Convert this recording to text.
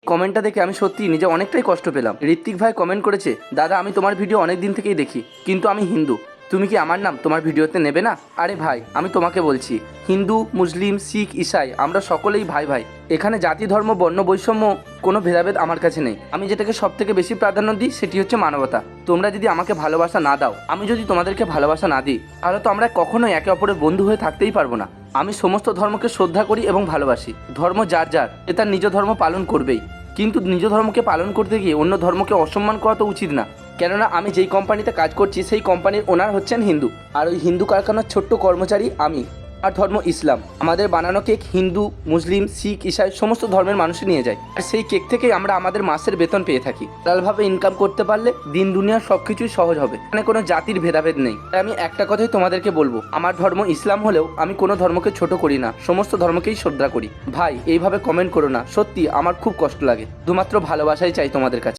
কমেন্টটা দেখে আমি সত্যিই নিজে অনেকটাই কষ্ট পেলাম। ঋত্বিক ভাই কমেন্ট করেছে, দাদা আমি তোমার ভিডিও অনেক দিন থেকেই দেখি, কিন্তু আমি হিন্দু, তুমি কি আমার নাম তোমার ভিডিওতে নেবে না? আরে ভাই আমি তোমাকে বলছি, হিন্দু মুসলিম শিখ ইসাই আমরা সকলেই ভাই ভাই। এখানে জাতি ধর্ম বর্ণ বৈষম্য কোনো ভেদাভেদ আমার কাছে নেই। আমি যেটাকে সব থেকে বেশি প্রাধান্য দিই সেটি হচ্ছে মানবতা। তোমরা যদি আমাকে ভালোবাসা না দাও, আমি যদি তোমাদেরকে ভালোবাসা না দিই, তাহলে তো আমরা কখনোই একে অপরের বন্ধু হয়ে থাকতেই পারবো না। আমি সমস্ত ধর্মকে শ্রদ্ধা করি এবং ভালোবাসি। ধর্ম যার যার, এ তার নিজ ধর্ম পালন করবেই, কিন্তু নিজ ধর্মকে পালন করতে গিয়ে অন্য ধর্মকে অসম্মান করা তো উচিত না। কেননা আমি যেই কোম্পানিতে কাজ করছি সেই কোম্পানির ওনার হচ্ছেন হিন্দু, আর ওই হিন্দু কারখানার ছোট্ট কর্মচারী আমি। আর ধর্ম ইসলাম। আমাদের বানানো কেক হিন্দু মুসলিম শিখ ইসাই সমস্ত ধর্মের মানুষই নিয়ে যায়, আর সেই কেক থেকেই আমরা আমাদের মাসের বেতন পেয়ে থাকি। হালালভাবে ইনকাম করতে পারলে দিন দুনিয়ার সব কিছুই সহজ হবে। এখানে কোনো জাতির ভেদাভেদ নেই। তাই আমি একটা কথাই তোমাদেরকে বলবো, আমার ধর্ম ইসলাম হলেও আমি কোনো ধর্মকে ছোট করি না, সমস্ত ধর্মকেই শ্রদ্ধা করি। ভাই এইভাবে কমেন্ট করো না, সত্যি আমার খুব কষ্ট লাগে। শুধুমাত্র ভালোবাসাই চাই তোমাদের কাছে।